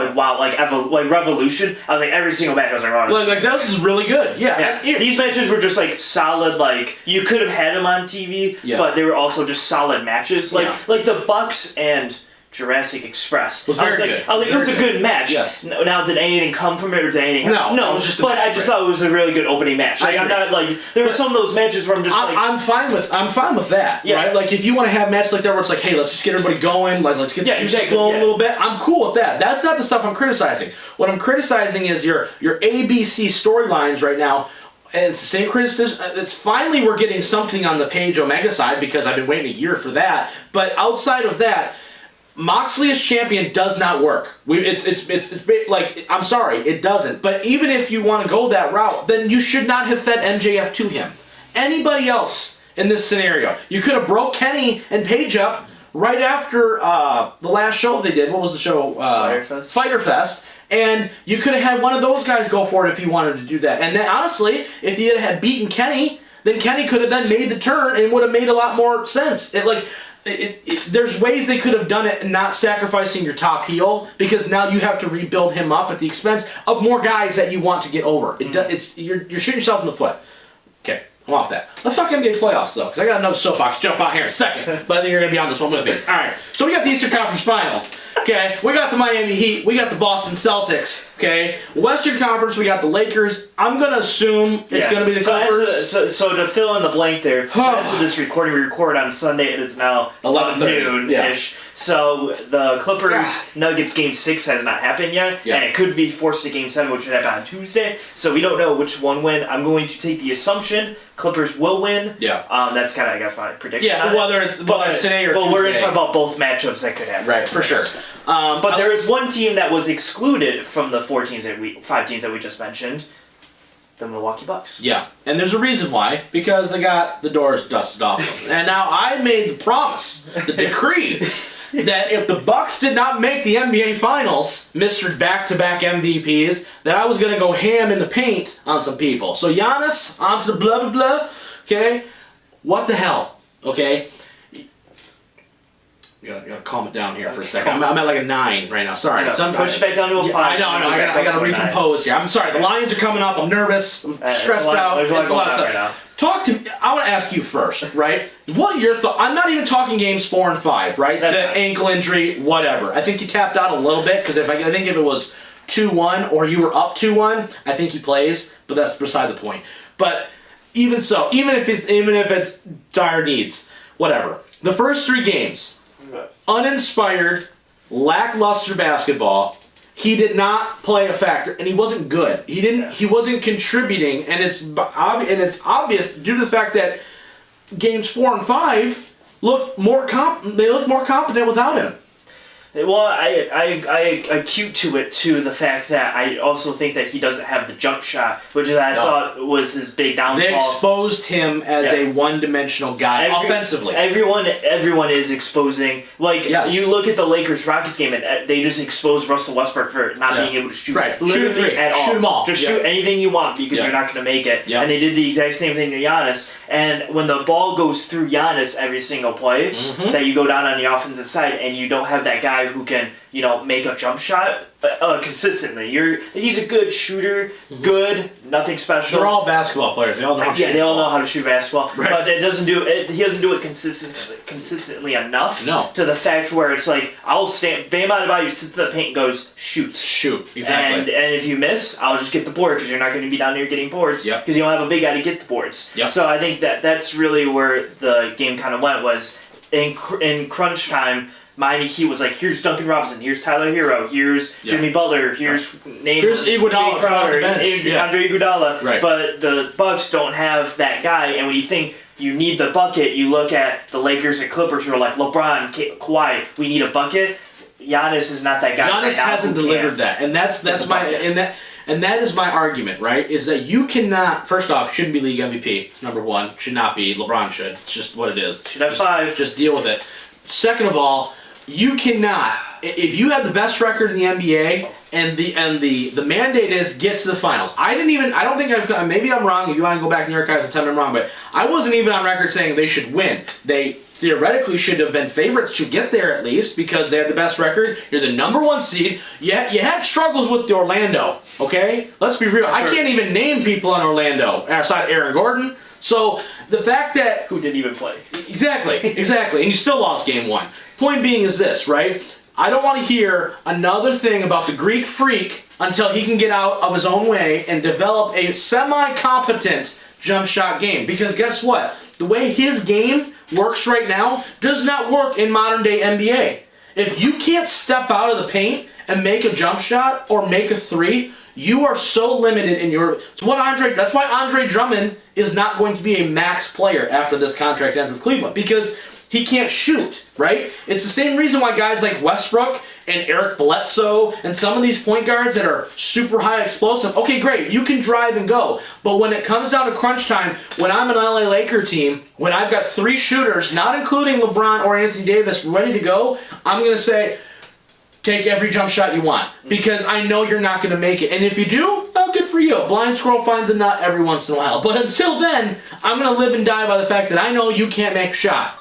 [SPEAKER 2] Revolution. I was every single match I was wow.
[SPEAKER 1] That was really good. Yeah.
[SPEAKER 2] These matches were just solid. You could have had them on TV, but they were also just solid matches. Like the Bucks and Jurassic Express.
[SPEAKER 1] Was very good.
[SPEAKER 2] It was a good match.
[SPEAKER 1] Yes.
[SPEAKER 2] Now, did anything come from it, or did anything happen? No.
[SPEAKER 1] It was just
[SPEAKER 2] I just thought it was a really good opening match. I'm not there were some of those matches where I'm just
[SPEAKER 1] I'm fine with that. Yeah. Right? If you want to have matches like that where it's hey, let's just get everybody going, let's get the juices flowing a little bit. I'm cool with that. That's not the stuff I'm criticizing. What I'm criticizing is your ABC storylines right now. And it's the same criticism. It's finally we're getting something on the Page Omega side, because I've been waiting a year for that. But outside of that, Moxley as champion does not work. I'm sorry, it doesn't. But even if you want to go that route, then you should not have fed MJF to him. Anybody else in this scenario, you could have broke Kenny and Page up right after the last show they did. What was the show? Fyter Fest. And you could have had one of those guys go for it if you wanted to do that. And then honestly, if you had beaten Kenny, then Kenny could have then made the turn and would have made a lot more sense. There's ways they could have done it and not sacrificing your top heel, because now you have to rebuild him up at the expense of more guys that you want to get over. You're shooting yourself in the foot. Okay, I'm off that. Let's talk NBA playoffs, though, because I got another soapbox jump out here in a second, but I think you're going to be on this one with me. All right, so we got the Eastern Conference Finals. Okay, we got the Miami Heat, we got the Boston Celtics. Okay, Western Conference, we got the Lakers. I'm going to assume it's going to be the Clippers.
[SPEAKER 2] So to fill in the blank there, as of this recording, we record on Sunday. It is now 11 noon-ish. Yeah. So the Clippers-Nuggets Game 6 has not happened yet, and it could be forced to Game 7, which would happen on Tuesday. So we don't know which one win. I'm going to take the assumption Clippers will win. Yeah. That's kind of, I guess, my prediction.
[SPEAKER 1] Yeah, whether it's today or Tuesday.
[SPEAKER 2] But we're going to talk about both matchups that could happen.
[SPEAKER 1] Right, for sure.
[SPEAKER 2] But there is one team that was excluded from the 5 teams that we just mentioned. The Milwaukee Bucks. Yeah,
[SPEAKER 1] and there's a reason why, because they got the doors dusted off them. And now I made the promise, the decree, that if the Bucks did not make the NBA Finals, Mr. Back-to-back MVPs, that I was going to go ham in the paint on some people. So Giannis, onto the blah, blah, blah, okay? What the hell, okay? You gotta calm it down here for a second. I'm at like a 9 right now. Sorry.
[SPEAKER 2] Push it back down to a 5.
[SPEAKER 1] I know. I gotta recompose here. I'm sorry. The Lions are coming up. I'm nervous. I'm stressed out. There's a lot of stuff. Right now. Talk to me. I want to ask you first, right? What are your thoughts? I'm not even talking games 4 and 5, right? The ankle injury, whatever. I think you tapped out a little bit, because I think if it was 2-1 or you were up 2-1, I think he plays. But that's beside the point. But even so, even if it's dire needs, whatever. The first 3 games. Uninspired, lackluster basketball. He did not play a factor, and he wasn't good. He wasn't contributing, and it's obvious due to the fact that games 4 and 5 look more competent without him.
[SPEAKER 2] Well, I acute to it to the fact that I also think that he doesn't have the jump shot, which I thought was his big downfall.
[SPEAKER 1] They exposed him as a one-dimensional guy offensively.
[SPEAKER 2] Everyone is exposing. You look at the Lakers-Rockets game, and they just exposed Russell Westbrook for not being able to shoot.
[SPEAKER 1] Right.
[SPEAKER 2] Literally at all.
[SPEAKER 1] Shoot them all.
[SPEAKER 2] Just shoot anything you want, because you're not going to make it. And they did the exact same thing to Giannis. And when the ball goes through Giannis every single play, that you go down on the offensive side and you don't have that guy who can, make a jump shot consistently. He's a good shooter, good, nothing special.
[SPEAKER 1] They're all basketball players. They all know how to shoot.
[SPEAKER 2] Yeah, they all know how to shoot basketball. Right. But he doesn't do it consistently enough.
[SPEAKER 1] No.
[SPEAKER 2] To the fact where it's like, I'll stand, Bam Adebayo sits to the paint and goes, shoot.
[SPEAKER 1] Shoot, exactly.
[SPEAKER 2] And if you miss, I'll just get the board, because you're not going to be down here getting boards, because you don't have a big guy to get the boards.
[SPEAKER 1] Yep.
[SPEAKER 2] So I think that's really where the game kind of went, was in crunch time. Miami Heat was like, here's Duncan Robinson, here's Tyler Hero, here's Jimmy Butler, here's
[SPEAKER 1] Iguodala
[SPEAKER 2] Crowder,
[SPEAKER 1] the bench.
[SPEAKER 2] Andre Iguodala.
[SPEAKER 1] Right.
[SPEAKER 2] But the Bucks don't have that guy, and when you think you need the bucket, you look at the Lakers and Clippers who are like, LeBron, Kawhi, we need a bucket. Giannis is not that guy.
[SPEAKER 1] Giannis hasn't delivered that, and that is my argument, right? Is that you cannot. First off, shouldn't be league MVP. It's number 1. Should not be. LeBron should. It's just what it is.
[SPEAKER 2] Should have 5.
[SPEAKER 1] Just deal with it. Second of all, you cannot. If you have the best record in the NBA and the mandate is get to the finals. I don't think maybe I'm wrong. If you want to go back in the archives and tell me I'm wrong, but I wasn't even on record saying they should win. They theoretically should have been favorites to get there at least, because they had the best record. You're the number 1 seed. You had struggles with the Orlando, okay? Let's be real. I can't even name people on Orlando outside Aaron Gordon. So the fact that...
[SPEAKER 2] Who didn't even play.
[SPEAKER 1] Exactly. And you still lost game 1. Point being is this, right? I don't want to hear another thing about the Greek Freak until he can get out of his own way and develop a semi-competent jump shot game. Because guess what? The way his game works right now does not work in modern day NBA. If you can't step out of the paint and make a jump shot or make a 3, you are so limited in your... That's why Andre Drummond is not going to be a max player after this contract ends with Cleveland, because he can't shoot, right? It's the same reason why guys like Westbrook and Eric Bledsoe and some of these point guards that are super high explosive, okay, great, you can drive and go. But when it comes down to crunch time, when I'm an LA Laker team, when I've got 3 shooters, not including LeBron or Anthony Davis, ready to go, I'm going to say, take every jump shot you want because I know you're not going to make it. And if you do, well, good for you. Blind squirrel finds a nut every once in a while. But until then, I'm going to live and die by the fact that I know you can't make a shot.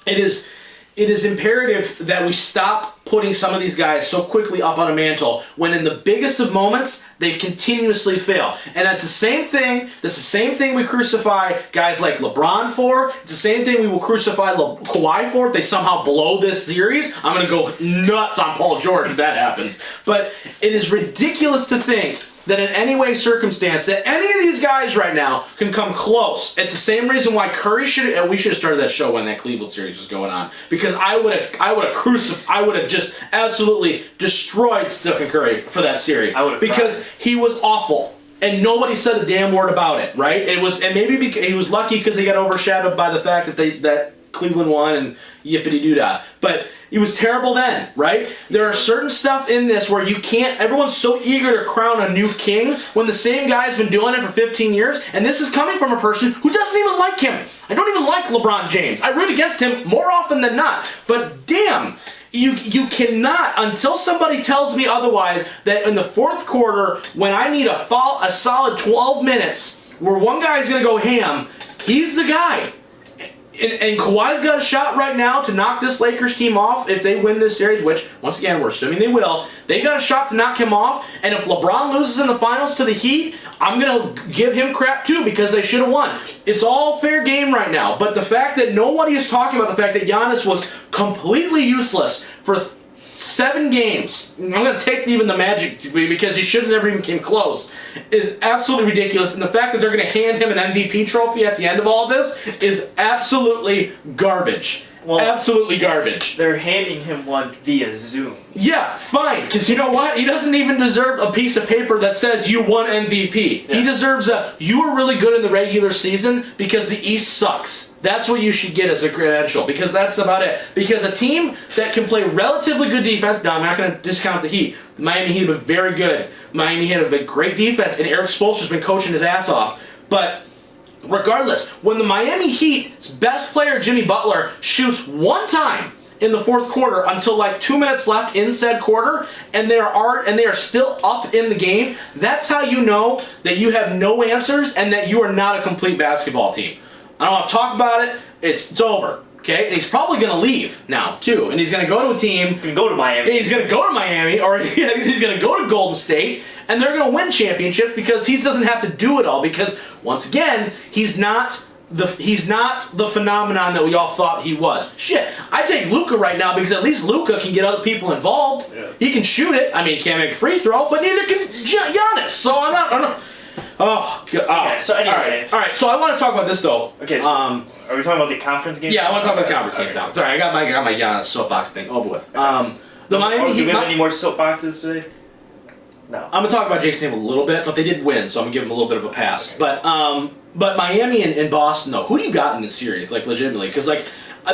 [SPEAKER 1] It is imperative that we stop putting some of these guys so quickly up on a mantle when in the biggest of moments, they continuously fail. And that's the same thing. That's the same thing we crucify guys like LeBron for. It's the same thing we will crucify Kawhi for if they somehow blow this series. I'm going to go nuts on Paul George if that happens. But it is ridiculous to think that in any way, circumstance, that any of these guys right now can come close. It's the same reason why Curry we should have started that show when that Cleveland series was going on, because I would have just absolutely destroyed Stephen Curry for that series because he was awful. And nobody said a damn word about it, right? And maybe he was lucky because he got overshadowed by the fact that Cleveland won and yippity-doo-dah. But it was terrible then, right? There are certain stuff in this where you can't... Everyone's so eager to crown a new king when the same guy's been doing it for 15 years, and this is coming from a person who doesn't even like him. I don't even like LeBron James. I root against him more often than not. But damn... You cannot, until somebody tells me otherwise, that in the fourth quarter, when I need a solid 12 minutes, where one guy's going to go ham, he's the guy. And Kawhi's got a shot right now to knock this Lakers team off if they win this series, which, once again, we're assuming they will. They got a shot to knock him off, and if LeBron loses in the finals to the Heat, I'm going to give him crap too because they should have won. It's all fair game right now, but the fact that nobody is talking about the fact that Giannis was completely useless for 7 games, I'm going to take even the Magic because he should have never even came close, is absolutely ridiculous. And the fact that they're going to hand him an MVP trophy at the end of all this is absolutely garbage. Well, absolutely garbage.
[SPEAKER 2] They're handing him one via Zoom.
[SPEAKER 1] Yeah, fine, because you know what? He doesn't even deserve a piece of paper that says you won MVP. Yeah. He deserves you were really good in the regular season because the East sucks. That's what you should get as a credential, because that's about it. Because a team that can play relatively good defense, now I'm not going to discount the Heat. The Miami Heat have been very good. Miami Heat have been great defense, and Eric Spoelstra's been coaching his ass off. But regardless, when the Miami Heat's best player, Jimmy Butler, shoots one time in the fourth quarter until like 2 minutes left in said quarter, and they are still up in the game, that's how you know that you have no answers and that you are not a complete basketball team. I don't want to talk about it. It's over. Okay? And he's probably going to leave now, too. And he's going to go to a team.
[SPEAKER 2] He's going to go to Miami.
[SPEAKER 1] He's going to go to Miami, or he's going to go to Golden State, and they're going to win championships because he doesn't have to do it all. Because, once again, he's not the phenomenon that we all thought he was. Shit, I take Luka right now because at least Luka can get other people involved. Yeah. He can shoot it. I mean, he can't make a free throw, but neither can Giannis. So I'm not. Oh, God.
[SPEAKER 2] Okay, so anyway.
[SPEAKER 1] All right. So I want to talk about this though.
[SPEAKER 2] Okay. So are we talking about the conference game?
[SPEAKER 1] Yeah, I want to talk about the conference games now. Sorry, I got my Giannis soapbox thing over with. The Miami Heat.
[SPEAKER 2] Do we have any more soapboxes today? No.
[SPEAKER 1] I'm gonna talk about Jason Tatum a little bit, but they did win, so I'm gonna give them a little bit of a pass. But Miami and Boston though, who do you got in this series? Like legitimately, because like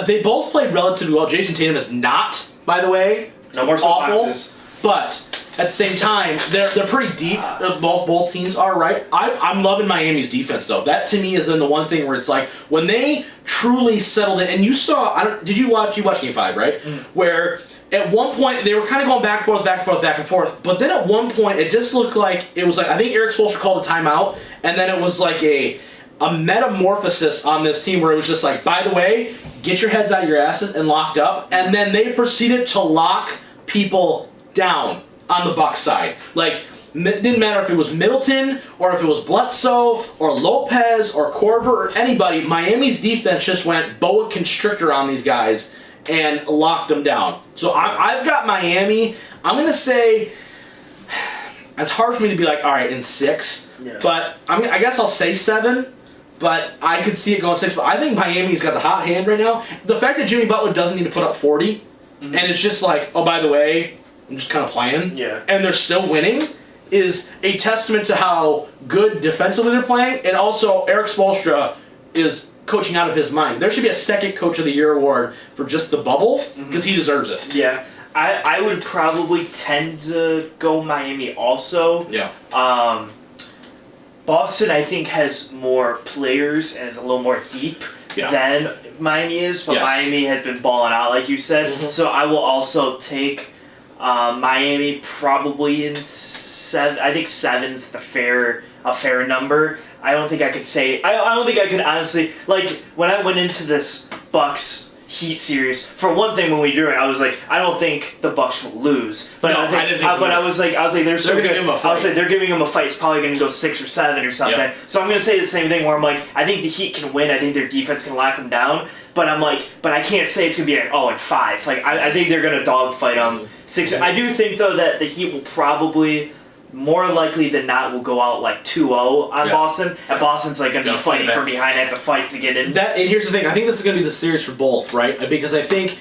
[SPEAKER 1] they both played relatively well. Jason Tatum is not, by the way,
[SPEAKER 2] no more soapboxes.
[SPEAKER 1] But at the same time, they're pretty deep. Both teams are, right. I'm loving Miami's defense though. That to me is then the one thing where it's like when they truly settled it. And you saw, did you watch Game 5, right? Mm. Where at one point they were kind of going back and forth. But then at one point it just looked like it was like I think Eric Spoelstra called a timeout, and then it was like a metamorphosis on this team where it was just like, by the way, get your heads out of your asses and locked up, and then they proceeded to lock people down on the Bucks side. Like, it didn't matter if it was Middleton or if it was Bledsoe or Lopez or Korver or anybody. Miami's defense just went boa constrictor on these guys and locked them down. So I've got Miami. I'm going to say it's hard for me to be like, all right, in 6. Yeah. But I guess I'll say 7. But I could see it going 6. But I think Miami's got the hot hand right now. The fact that Jimmy Butler doesn't need to put up 40, and it's just like, oh, by the way, I'm just kind of playing, and they're still winning, is a testament to how good defensively they're playing, and also Eric Spoelstra is coaching out of his mind. There should be a second Coach of the Year award for just the bubble, because he deserves it.
[SPEAKER 2] Yeah. I would probably tend to go Miami also.
[SPEAKER 1] Yeah.
[SPEAKER 2] Boston, I think, has more players and is a little more deep than Miami is, but Miami has been balling out, like you said. Mm-hmm. So I will also take Miami probably in 7. I think 7's a fair number. I don't think I could say. I don't think I could honestly, like, when I went into this Bucks Heat series, for one thing, when we drew it, I was like, I don't think the Bucks will lose. But
[SPEAKER 1] No,
[SPEAKER 2] I think,
[SPEAKER 1] I didn't think
[SPEAKER 2] but I was like, they're so
[SPEAKER 1] gonna
[SPEAKER 2] good.
[SPEAKER 1] give him a fight.
[SPEAKER 2] I would say they're giving him a fight. It's probably going to go 6 or 7 or something.
[SPEAKER 1] Yep.
[SPEAKER 2] So I'm going to say the same thing where I'm like, I think the Heat can win. I think their defense can lock them down. But I'm like, but I can't say it's going to be like 5. Like I think they're going to dogfight them 6. I do think though that the Heat will probably, more likely than not, will go out like 2-0 on Boston, and Boston's like going to be fighting from behind, have to fight to get in.
[SPEAKER 1] And here's the thing: I think this is going to be the series for both, right? Because I think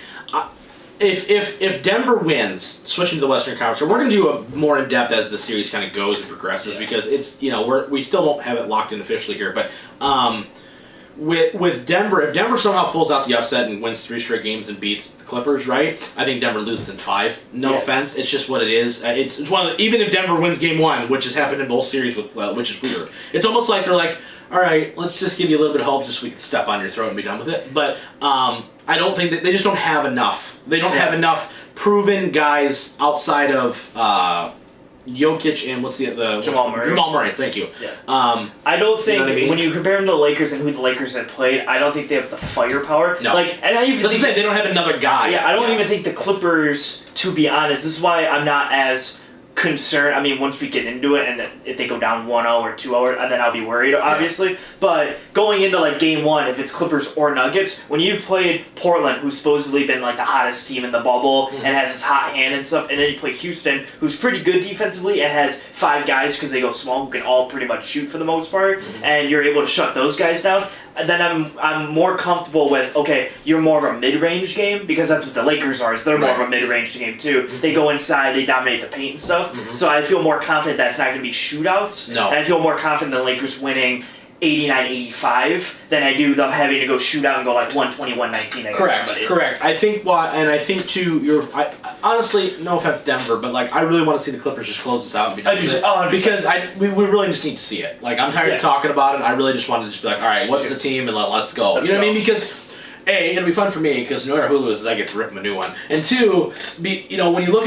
[SPEAKER 1] if Denver wins, switching to the Western Conference, we're going to do a more in depth as the series kind of goes and progresses, because it's we still don't have it locked in officially here, but. With Denver, if Denver somehow pulls out the upset and wins 3 straight games and beats the Clippers, right? I think Denver loses in 5. No offense, it's just what it is. It's one of even if Denver wins Game 1, which has happened in both series, which is weird. It's almost like they're like, all right, let's just give you a little bit of hope, just so we can step on your throat and be done with it. But I don't think that they just don't have enough. They don't have enough proven guys outside of. Jokic and what's the
[SPEAKER 2] Jamal Murray.
[SPEAKER 1] Jamal Murray, thank you.
[SPEAKER 2] Yeah. I don't think when you compare them to the Lakers and who the Lakers have played, I don't think they have the firepower.
[SPEAKER 1] No.
[SPEAKER 2] And I even think
[SPEAKER 1] they don't have another guy.
[SPEAKER 2] Yeah, I don't even think the Clippers. To be honest, this is why I'm not as concerned. I mean, once we get into it, and if they go down 1-0 or 2-0, and then I'll be worried, obviously. Yeah. But going into like Game 1, if it's Clippers or Nuggets, when you played Portland, who's supposedly been like the hottest team in the bubble and has this hot hand and stuff, and then you play Houston, who's pretty good defensively and has 5 guys because they go small who can all pretty much shoot for the most part, and you're able to shut those guys down. Then I'm more comfortable with, okay, you're more of a mid-range game, because that's what the Lakers are. Is they're more of a mid-range game too. They go inside, they dominate the paint and stuff. So I feel more confident that's not going to be shootouts.
[SPEAKER 1] No.
[SPEAKER 2] And I feel more confident the Lakers winning 89-85 than I do them having to go shoot out and go like 120-119 against somebody. Correct.
[SPEAKER 1] I think too. Honestly, no offense, Denver, but like I really want to see the Clippers just close this out and be done with it, because we really just need to see it. Like I'm tired of talking about it. I really just want to just be like, all right, what's the team, and let's go. What I mean? Because A, it'll be fun for me because no matter who loses, I get to rip them a new one. And 2, when you look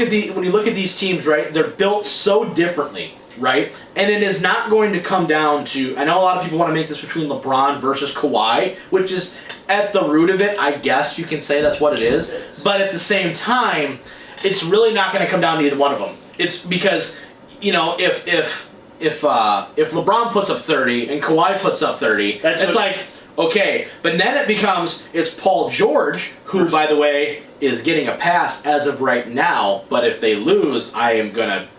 [SPEAKER 1] at these teams, right, they're built so differently. Right? And it is not going to come down to, I know a lot of people want to make this between LeBron versus Kawhi, which is at the root of it, I guess you can say that's what it is. But at the same time, it's really not going to come down to either one of them. It's because, if LeBron puts up 30 and Kawhi puts up 30, it's like, okay. But then it becomes, it's Paul George, who, by the way, is getting a pass as of right now, but if they lose, I am going to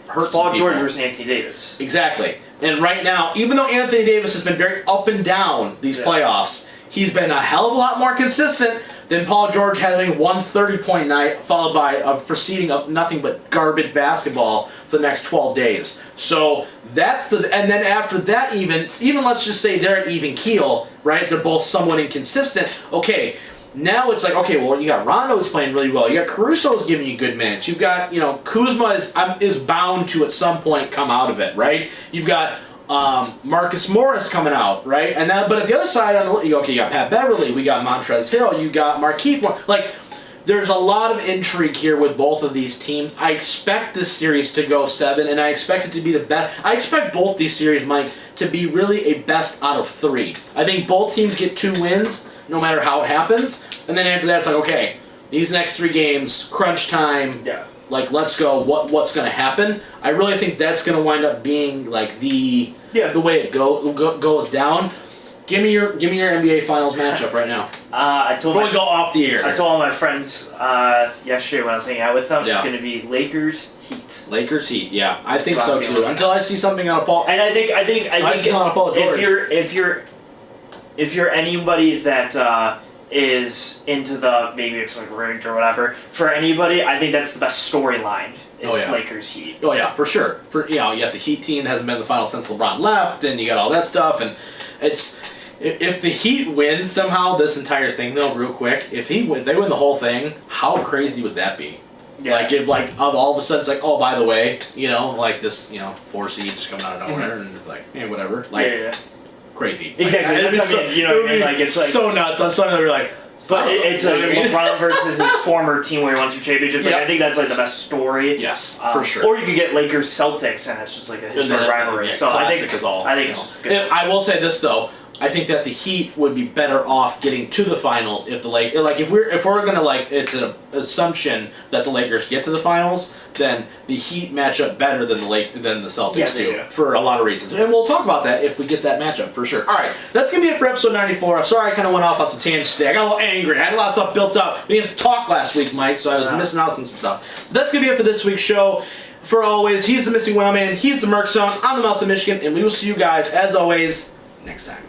[SPEAKER 1] hurt
[SPEAKER 2] Paul George versus Anthony Davis.
[SPEAKER 1] Exactly. And right now, even though Anthony Davis has been very up and down these playoffs, he's been a hell of a lot more consistent than Paul George having one 30-point night followed by a proceeding of nothing but garbage basketball for the next 12 days. So that's and then after that even let's just say they're at even keel, right? They're both somewhat inconsistent. Okay. Now it's like, okay, well, you got Rondo who's playing really well. You got Caruso who's giving you good minutes. You've got, Kuzma is bound to at some point come out of it, right? You've got Marcus Morris coming out, right? But at the other side, you got Pat Beverly, we got Montrezl Harrell, you got Markieff. Like, there's a lot of intrigue here with both of these teams. I expect this series to go 7, and I expect it to be the best. I expect both these series, Mike, to be really a best out of 3. I think both teams get 2 wins, no matter how it happens. And then after that, it's like, okay, these next 3 games, crunch time. Yeah. Like, let's go. What's going to happen? I really think that's going to wind up being like the way it goes down. Give me your NBA Finals matchup right now. Before we go off the air.
[SPEAKER 2] I told all my friends yesterday when I was hanging out with them, it's going to be Lakers Heat.
[SPEAKER 1] Lakers Heat, yeah, I think so too. Until I see something out of Paul.
[SPEAKER 2] And I think
[SPEAKER 1] out of Paul George.
[SPEAKER 2] If you're anybody that is into the maybe it's like rigged or whatever, for anybody, I think that's the best storyline. Lakers Heat.
[SPEAKER 1] Oh yeah, for sure. You got the Heat team that hasn't been in the finals since LeBron left, and you got all that stuff, and it's. If the Heat win somehow this entire thing though, real quick, if they win the whole thing, how crazy would that be? Yeah. Like if all of a sudden it's like, oh, by the way, like this 4 seed just coming out of nowhere and like, whatever, like crazy.
[SPEAKER 2] Exactly.
[SPEAKER 1] Like,
[SPEAKER 2] that's what I mean. You know what I mean? Like it's like
[SPEAKER 1] so nuts. On Sunday they're like,
[SPEAKER 2] But it's like LeBron versus his former team where he won 2 championships. Like, I think that's like the best story.
[SPEAKER 1] Yes, for sure.
[SPEAKER 2] Or you could get Lakers Celtics, and it's just like a historic rivalry.
[SPEAKER 1] Yeah,
[SPEAKER 2] so I think
[SPEAKER 1] is all,
[SPEAKER 2] it's just good.
[SPEAKER 1] I will say this though. I think that the Heat would be better off getting to the finals if if we're gonna it's an assumption that the Lakers get to the finals, then the Heat match up better than the Celtics do for a lot of reasons, and we'll talk about that if we get that matchup for sure. All right, that's gonna be it for episode 94. I'm sorry I kind of went off on some tangents today. I got a little angry. I had a lot of stuff built up. We didn't talk last week, Mike, so I was missing out on some stuff. But that's gonna be it for this week's show. For always, he's the Missing Whale Man. He's the Merc Zone. I'm the Mouth of Michigan, and we will see you guys as always next time.